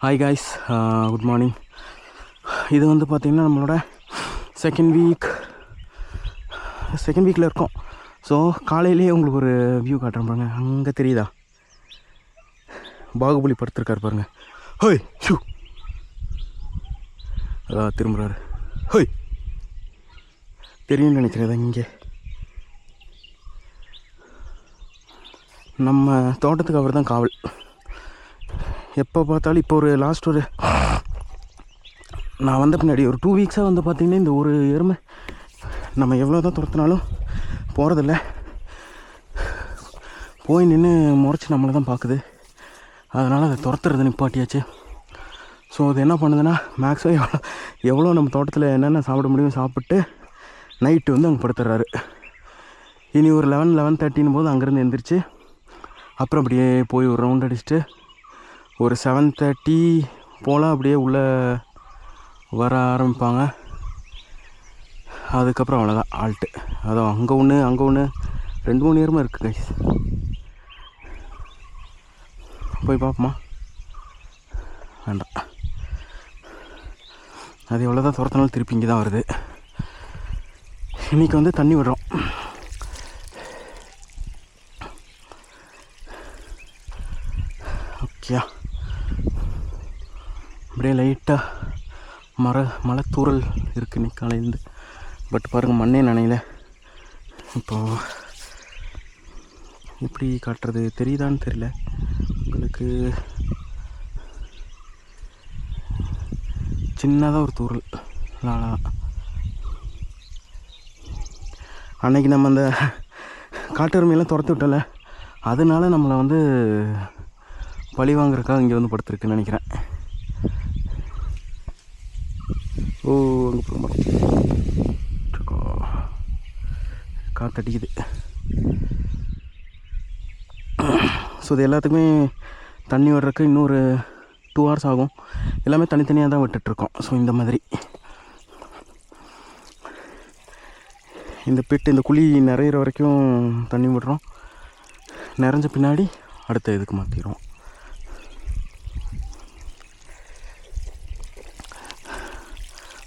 Hi guys, good morning. இது வந்து பார்த்திங்கன்னா நம்மளோட செகண்ட் வீக்கில் இருக்கோம். ஸோ காலையிலேயே உங்களுக்கு ஒரு வியூ காட்டுறேன் பாருங்க. அங்கே தெரியுதா பாகுபலி படுத்திருக்காரு பாருங்க. ஹோய் ஷூ அதான் திரும்புகிறாரு. ஹோய் தெரியும்னு நினைக்கிறேன். இங்கே நம்ம தோட்டத்துக்கு அவர் தான் காவல். எப்போ பார்த்தாலும் இப்போ நான் வந்த பின்னாடி ஒரு 2 வீக்ஸாக வந்து பார்த்திங்கன்னா இந்த ஒரு எருமை நம்ம எவ்வளோ தான் துரத்தினாலும் போகிறதில்ல. போய் நின்று முறைச்சி நம்மளை தான் பார்க்குது. அதனால் அதை துரத்துறது நிப்பாட்டியாச்சு. ஸோ அது என்ன பண்ணுதுன்னா, மேக்ஸிமம் எவ்வளோ நம்ம தோட்டத்தில் என்னென்ன சாப்பிட முடியும் சாப்பிட்டு நைட்டு வந்து அங்கே படுத்துடுறாரு. இனி ஒரு 11-11:30 போது அங்கேருந்து எந்திரிச்சு அப்புறம் அப்படியே போய் ஒரு ரவுண்ட் அடிச்சுட்டு ஒரு 7:30 போல் அப்படியே உள்ளே வர ஆரம்பிப்பாங்க. அதுக்கப்புறம் அவ்வளோதான் ஆல்ட்டு. அதான் அங்கே ஒன்று 2-3 நேரமாக இருக்குது கைஸ். போய் பார்ப்போமா? வேண்டாம், அது எவ்வளோ தான் துரத்தினாலும் திருப்பி இங்கே தான் வருது. இன்றைக்கி வந்து தண்ணி விடுறோம். ஓகேயா, அப்படியே லைட்டாக மழை தூறல் இருக்குது இன்னைக்கு காலையிலேருந்து. பட் பாருங்கள், மண்ணே நனையில. இப்போது எப்படி காட்டுறது தெரியுதான்னு தெரியல உங்களுக்கு. சின்னதாக ஒரு தூறல் லாலா. அன்னைக்கு நம்ம அந்த காட்டெருமையெல்லாம் துரத்து விட்டல, அதனால நம்மளை வந்து பழி வாங்குறதுக்காக இங்கே வந்து படுத்துருக்குன்னு நினைக்கிறேன். ஓ, அங்கே போக மாட்டோம், காற்றடிக்குது. ஸோ இது எல்லாத்துக்குமே தண்ணி வர்றதுக்கு இன்னொரு 2 hours ஆகும். எல்லாமே தனித்தனியாக தான் விட்டுட்ருக்கோம். ஸோ இந்த மாதிரி இந்த குழி நிறையிற வரைக்கும் தண்ணி விடுறோம். நிறைஞ்ச பின்னாடி அடுத்த இதுக்கு மாற்றிடுவோம்.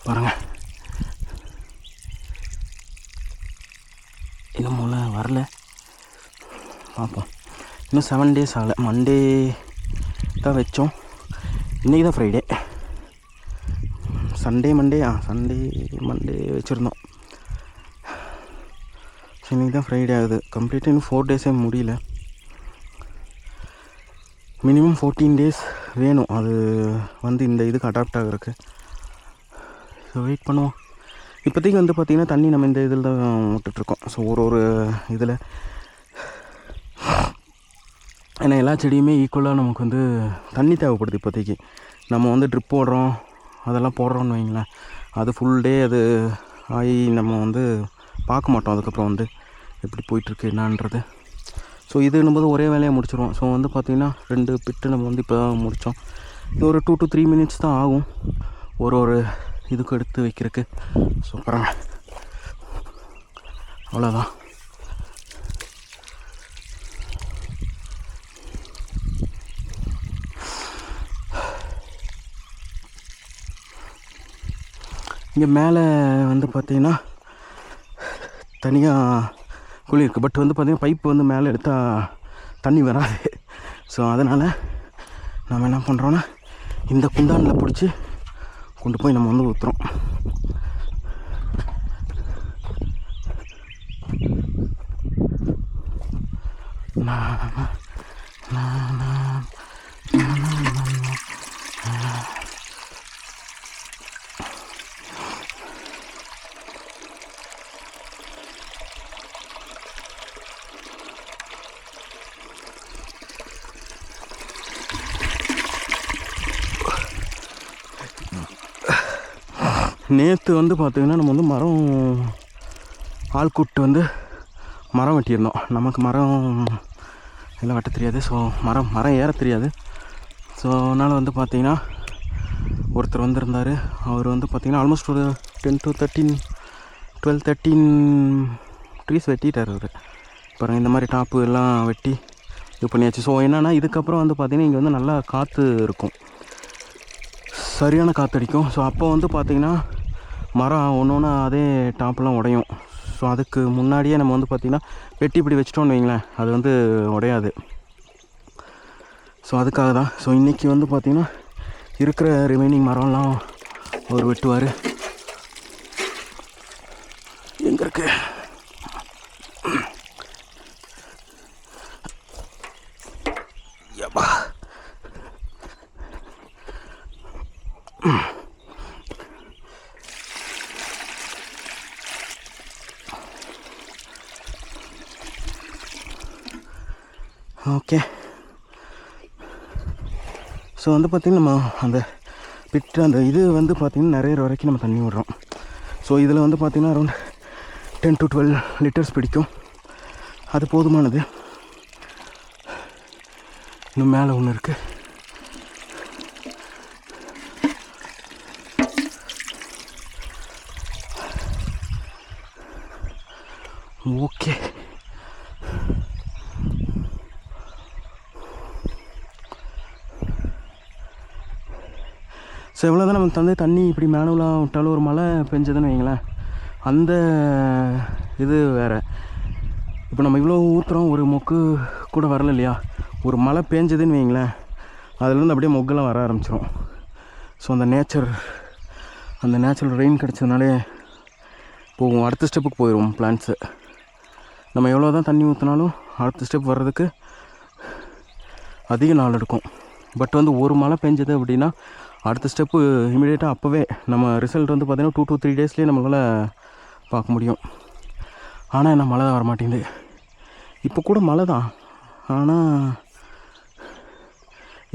பாருங்கள், இன்னும் வரல, பார்ப்போம். இன்னும் 7 days ஆகலை. மண்டே தான் வச்சோம். இன்றைக்கி தான் ஃப்ரைடே. மண்டே வச்சுருந்தோம். ஸோ இன்றைக்கி தான் ஃப்ரைடே ஆகுது. கம்ப்ளீட்டாக இன்னும் 4 days முடியல. மினிமம் 14 days வேணும் அது வந்து இந்த இதுக்கு அடாப்ட் ஆகிறதுக்கு. ஸோ வெயிட் பண்ணுவோம். இப்போதைக்கு வந்து பார்த்திங்கன்னா தண்ணி நம்ம இந்த இதில் தான் விட்டுட்ருக்கோம். ஸோ ஒரு இதில் ஏன்னா எல்லா செடியுமே ஈக்குவலாக நமக்கு வந்து தண்ணி தேவைப்படுது. இப்போதைக்கு நம்ம வந்து ட்ரிப் போடுறோம், அதெல்லாம் போடுறோன்னு வைங்களேன், அது ஃபுல் டே அது ஆகி நம்ம வந்து பார்க்க மாட்டோம். அதுக்கப்புறம் வந்து எப்படி போயிட்டுருக்கு என்னான்றது. ஸோ இதுன்னும்போது ஒரே வேலையாக முடிச்சிடுவோம். ஸோ வந்து பார்த்திங்கன்னா 2 பிட்டு நம்ம வந்து இப்போ தான் முடித்தோம். இது ஒரு 2 to 3 minutes தான் ஆகும் ஒரு இதுக்கு எடுத்து வைக்கிறதுக்கு. ஸோ பாருங்க, அவ்வளோதான். இங்கே மேலே வந்து பார்த்திங்கன்னா தனியாக குழி இருக்குது. பட் வந்து பார்த்திங்கன்னா பைப்பு வந்து மேலே எடுத்தால் தண்ணி வராது. ஸோ அதனால் நம்ம என்ன பண்ணுறோன்னா, இந்த குண்டானில் பிடிச்சி கொண்டு போய் நம்ம வந்து ஊற்றுறோம். நேற்று வந்து பார்த்திங்கன்னா நம்ம வந்து மரம் ஆள் கூப்பிட்டு வந்து மரம் வெட்டியிருந்தோம். நமக்கு மரம் எல்லாம் வெட்ட தெரியாது. ஸோ மரம் ஏற தெரியாது. ஸோ அதனால் வந்து பார்த்திங்கன்னா ஒருத்தர் வந்திருந்தார். அவர் வந்து பார்த்திங்கன்னா ஆல்மோஸ்ட் ஒரு 12-13 ட்ரீஸ் வெட்டிட்டார் அவர். பாருங்கள், இந்த மாதிரி டாப்பு எல்லாம் வெட்டி இது பண்ணியாச்சு. ஸோ என்னென்னா இதுக்கப்புறம் வந்து பார்த்திங்கன்னா இங்கே வந்து நல்லா காற்று இருக்கும். சரியான காற்றடிக்கும். ஸோ அப்போ வந்து பார்த்திங்கன்னா மரம் ஒன்று ஒன்று அதே டாப்லாம் உடையும். ஸோ அதுக்கு முன்னாடியே நம்ம வந்து பார்த்திங்கன்னா வெட்டி இப்படி வச்சிட்டோன்னு வைங்களேன், அது வந்து உடையாது. ஸோ அதுக்காக தான். ஸோ இன்றைக்கி வந்து பார்த்திங்கன்னா இருக்கிற ரிமைனிங் மரம்லாம் அவர் வெட்டுவார். எங்கே இருக்கு? யப்பா. ஓகே. ஸோ வந்து பார்த்திங்கன்னா நம்ம அந்த பிட்டு அந்த இது வந்து பார்த்திங்கன்னா நிறைய வரைக்கும் நம்ம தண்ணி விடுறோம். ஸோ இதில் வந்து பார்த்திங்கன்னா அரௌண்ட் 10 to 12 லிட்டர்ஸ் பிடிக்கும். அது போதுமானது. இன்னும் மேலே ஒன்று இருக்குது. ஓகே. ஸோ எவ்வளோ தான் நம்ம தண்ணி இப்படி மேனுவலாக விட்டாலும் ஒரு மழை பெஞ்சதுன்னு வைங்களேன், அந்த இது வேறு. இப்போ நம்ம இவ்வளோ ஊற்றுறோம், ஒரு மொக்கு கூட வரல இல்லையா. ஒரு மழை பேஞ்சதுன்னு வைங்களேன், அதுலேருந்து அப்படியே மொக்கெல்லாம் வர ஆரம்பிச்சிடும். ஸோ அந்த நேச்சுரல் ரெயின் கிடச்சதுனாலே போகும், அடுத்த ஸ்டெப்புக்கு போயிடும் பிளான்ட்ஸு. நம்ம எவ்வளோ தான் தண்ணி ஊற்றினாலும் அடுத்த ஸ்டெப் வர்றதுக்கு அதிக நாள் எடுக்கும். பட் வந்து ஒரு மழை பெஞ்சது அப்படின்னா அடுத்த ஸ்டெப்பு இமீடியட்டாக அப்போவே நம்ம ரிசல்ட் வந்து பார்த்திங்கன்னா 2 to 3 டேஸ்லேயே நம்மளால் பார்க்க முடியும். ஆனால் என்ன மழை தான் வர மாட்டேங்குது. இப்போ கூட மழை தான், ஆனால்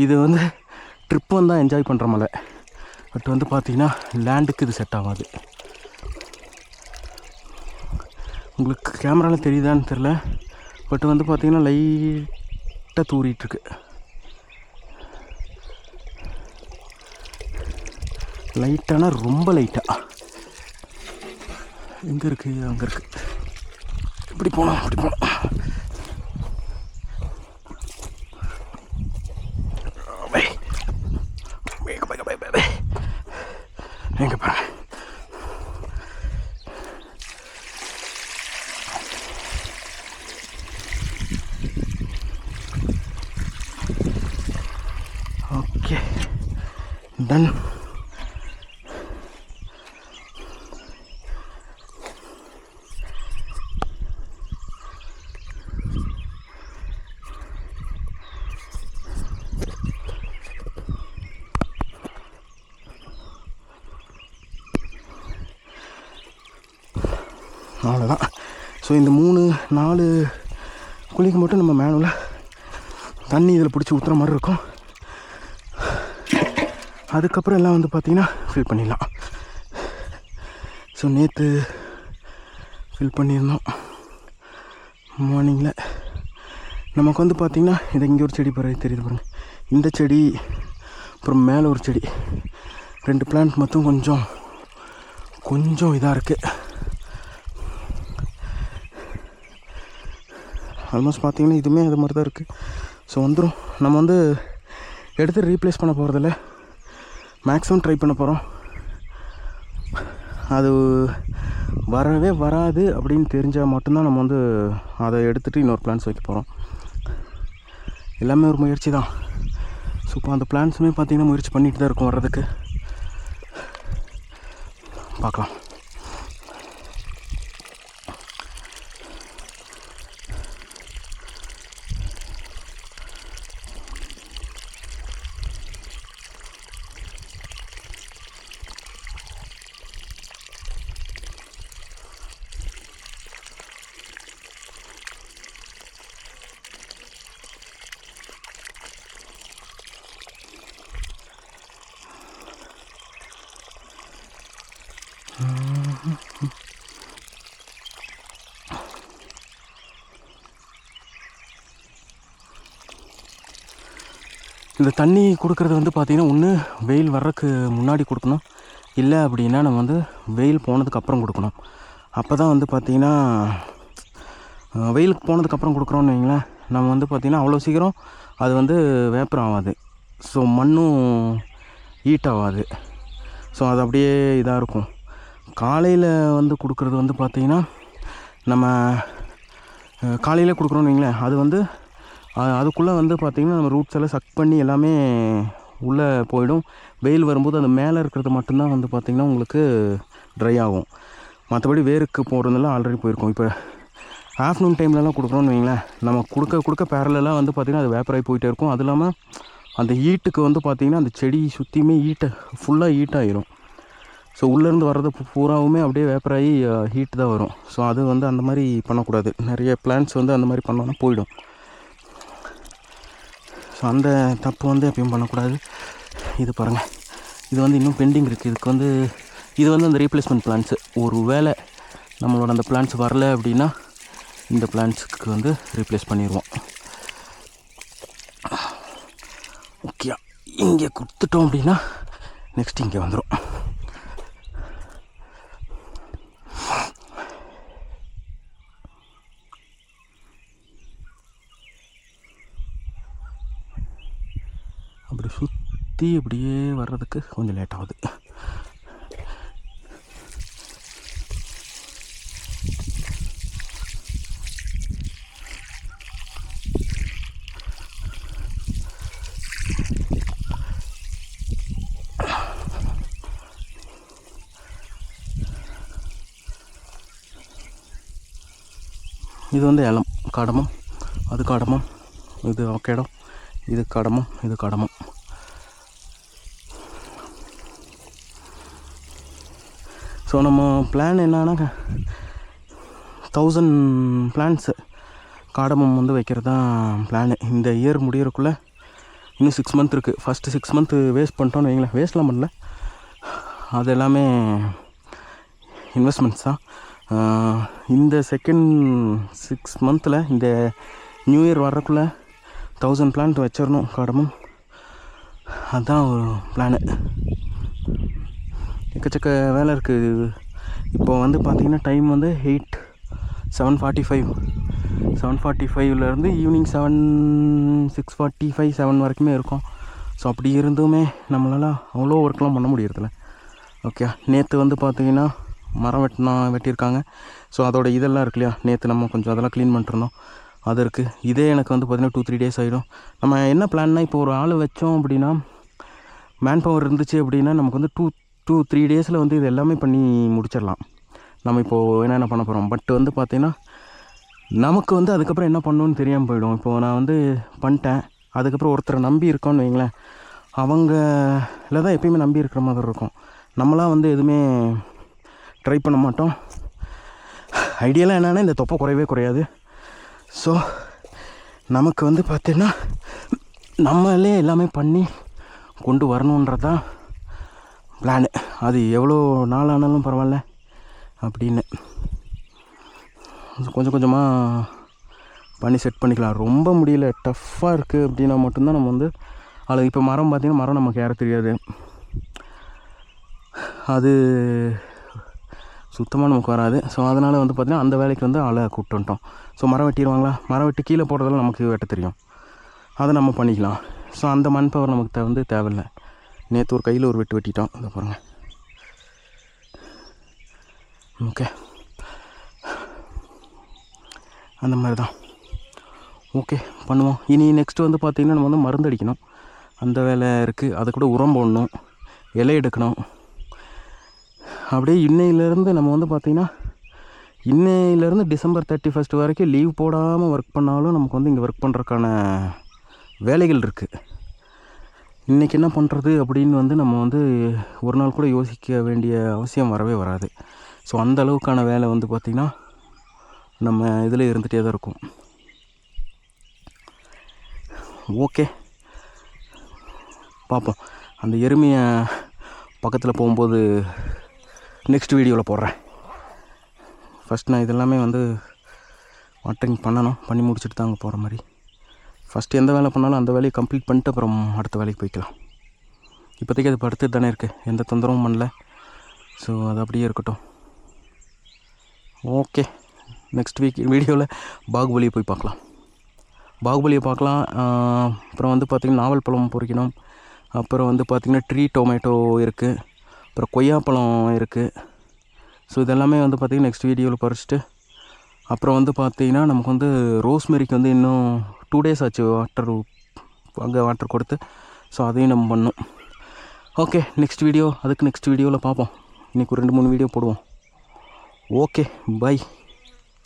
இது வந்து ட்ரிப் வந்தால் என்ஜாய் பண்ணுற மழை. பட் வந்து பார்த்திங்கன்னா லேண்டுக்கு இது செட் ஆகாது. உங்களுக்கு கேமராவில் தெரியுதான்னு தெரில, பட் வந்து பார்த்திங்கன்னா லைட்டாக தூரிகிட்ருக்கு. லைட்டானா ரொம்ப லைட்டாக. எங்கே இருக்குது? அங்கே இருக்குது. இப்படி போனோம். எங்கே பாருங்க. Okay, ton. அவ்வளோதான். ஸோ இந்த 3-4 குழிக்கு மட்டும் நம்ம மேனுவலாக தண்ணி இதில் பிடிச்சி ஊற்றுற மாதிரி இருக்கும். அதுக்கப்புறம் எல்லாம் வந்து பார்த்திங்கன்னா ஃபில் பண்ணிடலாம். ஸோ நேற்று ஃபில் பண்ணியிருந்தோம் மார்னிங்கில். நமக்கு வந்து பார்த்திங்கன்னா இது இங்கே ஒரு செடி தெரியுது பாருங்கள். இந்த செடி அப்புறம் மேலே ஒரு செடி, 2 பிளான்ட் மட்டும் கொஞ்சம் இதாக இருக்குது. ஆல்மோஸ்ட் பார்த்திங்கன்னா இதுவுமே அது மாதிரி தான் இருக்குது. ஸோ வந்துடும். நம்ம வந்து எடுத்து ரீப்ளேஸ் பண்ண போகிறதில்ல, மேக்ஸிமம் ட்ரை பண்ண போகிறோம். அது வரவே வராது அப்படின்னு தெரிஞ்சால் மட்டும்தான் நம்ம வந்து அதை எடுத்துகிட்டு இன்னொரு பிளான்ஸ் வைக்க போகிறோம். எல்லாமே ஒரு முயற்சி தான். ஸோ இப்போ அந்த பிளான்ஸுமே பார்த்திங்கன்னா முயற்சி பண்ணிட்டு தான் இருக்கும் வர்றதுக்கு. பார்க்கலாம். இந்த தண்ணி கொடுக்குறது வந்து பார்த்திங்கன்னா ஒன்று வெயில் வர்றதுக்கு முன்னாடி கொடுக்கணும், இல்லை அப்படின்னா நம்ம வந்து வெயில் போனதுக்கப்புறம் கொடுக்கணும். அப்போ தான் வந்து பார்த்திங்கன்னா வெயிலுக்கு போனதுக்கப்புறம் கொடுக்குறோன்னு வைங்களேன், நம்ம வந்து பார்த்திங்கன்னா அவ்வளோ சீக்கிரம் அது வந்து வேப்பரம் ஆகாது. ஸோ மண்ணும் ஹீட் ஆகாது. ஸோ அது அப்படியே இதாக இருக்கும். காலையில் வந்து கொடுக்குறது வந்து பார்த்திங்கன்னா நம்ம காலையில் கொடுக்குறோன்னு வைங்களேன், அது வந்து அதுக்குள்ளே வந்து பார்த்திங்கன்னா நம்ம ரூட்ஸ் எல்லாம் சக் பண்ணி எல்லாமே உள்ளே போயிடும். வெயில் வரும்போது அந்த மேலே இருக்கிறது மட்டும்தான் வந்து பார்த்திங்கன்னா உங்களுக்கு ட்ரை ஆகும். மற்றபடி வேருக்கு போகிறதுலாம் ஆல்ரெடி போயிருக்கும். இப்போ ஆஃப்டர்நூன் டைம்லலாம் கொடுக்குறோன்னு வைங்களேன், நம்ம கொடுக்க பேரலாம் வந்து பார்த்திங்கன்னா அது வேப்பராகி போயிட்டே இருக்கும். அது இல்லாமல் அந்த ஹீட்டுக்கு வந்து பார்த்திங்கன்னா அந்த செடி சுற்றியுமே ஃபுல்லாக ஹீட் ஆகிரும். ஸோ உள்ளேருந்து வர்றது பூராவுமே அப்படியே வேப்பராகி ஹீட் தான் வரும். ஸோ அது வந்து அந்த மாதிரி பண்ணக்கூடாது. நிறைய பிளான்ட்ஸ் வந்து அந்த மாதிரி பண்ணோன்னா போயிடும். ஸோ அந்த தப்பு வந்து எப்பயும் பண்ணக்கூடாது. இது பாருங்கள், இது வந்து இன்னும் பெண்டிங் இருக்குது. இது வந்து அந்த ரீப்ளேஸ்மெண்ட் பிளான்ட்ஸு. ஒரு வேளை நம்மளோட அந்த பிளான்ட்ஸ் வரல அப்படின்னா இந்த பிளான்ட்ஸுக்கு வந்து ரீப்ளேஸ் பண்ணிடுவோம். ஓகே, இங்கே கொடுத்துட்டோம் அப்படின்னா நெக்ஸ்ட் இங்கே வந்துடும். அப்படி சுற்றி அப்படியே வர்றதுக்கு கொஞ்சம் லேட் ஆகுது. இது வந்து ஏலம் காடமம், அது காடமம், இது ஆக்கேடம், இது காடமம், இது காடமம். ஸோ நம்ம பிளான் என்னன்னா 1000 பிளான்ட்ஸு காடமம் வந்து வைக்கிறது தான் பிளானு. இந்த இயர் முடியறக்குள்ளே இன்னும் 6 மந்த் இருக்குது. ஃபஸ்ட்டு 6 மந்த்து வேஸ்ட் பண்ணிட்டோன்னு வைங்களேன். வேஸ்ட்லாம் பண்ணல, அது எல்லாமே இன்வெஸ்ட்மெண்ட்ஸ் தான். இந்த செகண்ட் 6 மந்தில் இந்த நியூ இயர் வர்றக்குள்ளே 1000 பிளான்ட் வச்சிடணும் காடமும். அதுதான் ஒரு பிளானு. எக்கச்சக்க வேலை இருக்குது. இப்போ வந்து பார்த்திங்கன்னா டைம் வந்து 7:45 ஈவினிங் 6:45 7 வரைக்குமே இருக்கும். ஸோ அப்படி இருந்துமே நம்மளால் அவ்வளோ ஒர்க்லாம் பண்ண முடியறதில்ல. ஓகே, நேற்று வந்து பார்த்திங்கன்னா மரம் வெட்டியிருக்காங்க. ஸோ அதோட இதெல்லாம் இருக்கு இல்லையா, நேற்று நம்ம கொஞ்சம் அதெல்லாம் க்ளீன் பண்ணிட்டுருந்தோம். அது இருக்குது. இதே எனக்கு வந்து பார்த்திங்கன்னா 2-3 days ஆகிடும். நம்ம என்ன பிளான்னா, இப்போ ஒரு ஆள் வச்சோம் அப்படின்னா, மேன் பவர் இருந்துச்சு அப்படின்னா நமக்கு வந்து 2-3 days வந்து இது எல்லாமே பண்ணி முடிச்சிடலாம். நம்ம இப்போது என்னென்ன பண்ண போகிறோம். பட் வந்து பார்த்திங்கன்னா நமக்கு வந்து அதுக்கப்புறம் என்ன பண்ணணுன்னு தெரியாமல் போயிடும். இப்போது நான் வந்து பண்ணிட்டேன், அதுக்கப்புறம் ஒருத்தரை நம்பி இருக்கோன்னு வைங்களேன், அவங்கள தான் எப்பயுமே நம்பி இருக்கிற மாதிரி இருக்கும். நம்மளாம் வந்து எதுவுமே ட்ரை பண்ண மாட்டோம். ஐடியெல்லாம் என்னென்னா இந்த தொப்பை குறையாது. ஸோ நமக்கு வந்து பார்த்திங்கன்னா நம்மளே எல்லாமே பண்ணி கொண்டு வரணுன்றதான் பிளானு. அது எவ்வளோ நாள் ஆனாலும் பரவாயில்ல அப்படின்னு கொஞ்சம் கொஞ்சமாக பண்ணி செட் பண்ணிக்கலாம். ரொம்ப முடியல, டஃப்பாக இருக்குது அப்படின்னா மட்டும்தான் நம்ம வந்து அது. இப்போ மரம் பார்த்திங்கன்னா மரம் நமக்கு யாரும் தெரியாது, அது சுத்தமாக நமக்கு வராது. ஸோ அதனால் வந்து பார்த்திங்கன்னா அந்த வேலைக்கு வந்து ஆளை கூப்பிட்டு வந்துட்டோம். ஸோ மரம் வெட்டிடுவாங்களா, மரம் வெட்டி கீழே போடுறதெல்லாம் நமக்கு வெட்ட தெரியும், அதை நம்ம பண்ணிக்கலாம். ஸோ அந்த மண் பவர் நமக்கு வந்து தேவையில்லை. நேற்று ஒரு கையில் ஒரு வெட்டிட்டோம், இதை பாருங்கள். ஓகே, அந்த மாதிரி தான். ஓகே, பண்ணுவோம். இனி நெக்ஸ்ட்டு வந்து பார்த்திங்கன்னா நம்ம வந்து மருந்து அடிக்கணும், அந்த வேலை இருக்குது. அது கூட உரம் போடணும், இலை எடுக்கணும். அப்படியே இன்னையிலேருந்து நம்ம வந்து பார்த்திங்கன்னா இன்னையிலேருந்து டிசம்பர் 31 வரைக்கும் லீவ் போடாமல் ஒர்க் பண்ணாலும் நமக்கு வந்து இங்கே ஒர்க் பண்ணுறதுக்கான வேலைகள் இருக்குது. இன்றைக்கி என்ன பண்ணுறது அப்படின்னு வந்து நம்ம வந்து ஒரு நாள் கூட யோசிக்க வேண்டிய அவசியம் வரவே வராது. ஸோ அந்த அளவுக்கான வேலை வந்து பார்த்திங்கன்னா நம்ம இதில் இருந்துகிட்டே தான் இருக்கும். ஓகே, பார்ப்போம். அந்த எருமையை பக்கத்தில் போகும்போது நெக்ஸ்ட் வீடியோவில் போடுறேன். ஃபஸ்ட் நான் இதெல்லாமே வந்து வாட்டரிங் பண்ணி முடிச்சுட்டு தான் அங்கே போகிற மாதிரி. ஃபஸ்ட்டு எந்த வேலை பண்ணாலும் அந்த வேலையை கம்ப்ளீட் பண்ணிட்டு அப்புறம் அடுத்த வேலைக்கு போய்க்கலாம். இப்போதைக்கு அது படுத்துட்டு தானே இருக்குது, எந்த தொந்தரவும் பண்ணல. ஸோ அது அப்படியே இருக்கட்டும். ஓகே, நெக்ஸ்ட் வீடியோவில் பாகுபலியை போய் பார்க்கலாம். பாகுபலியை பார்க்கலாம். அப்புறம் வந்து பார்த்திங்கன்னா நாவல் பழம் பொறிக்கணும், அப்புறம் வந்து பார்த்திங்கன்னா ட்ரீ டொமேட்டோ இருக்குது, அப்புறம் கொய்யாப்பழம் இருக்குது. ஸோ இதெல்லாமே வந்து பார்த்திங்கன்னா நெக்ஸ்ட் வீடியோவில் பறிச்சுட்டு, அப்புறம் வந்து பார்த்திங்கன்னா நமக்கு வந்து ரோஸ்மெரிக்கு வந்து இன்னும் 2 days ஆச்சு வாட்டர் கொடுத்து. ஸோ அதையும் நம்ம பண்ணோம். ஓகே, நெக்ஸ்ட் வீடியோவில் பார்ப்போம். இன்றைக்கி ஒரு 2-3 வீடியோ போடுவோம். Okay, by.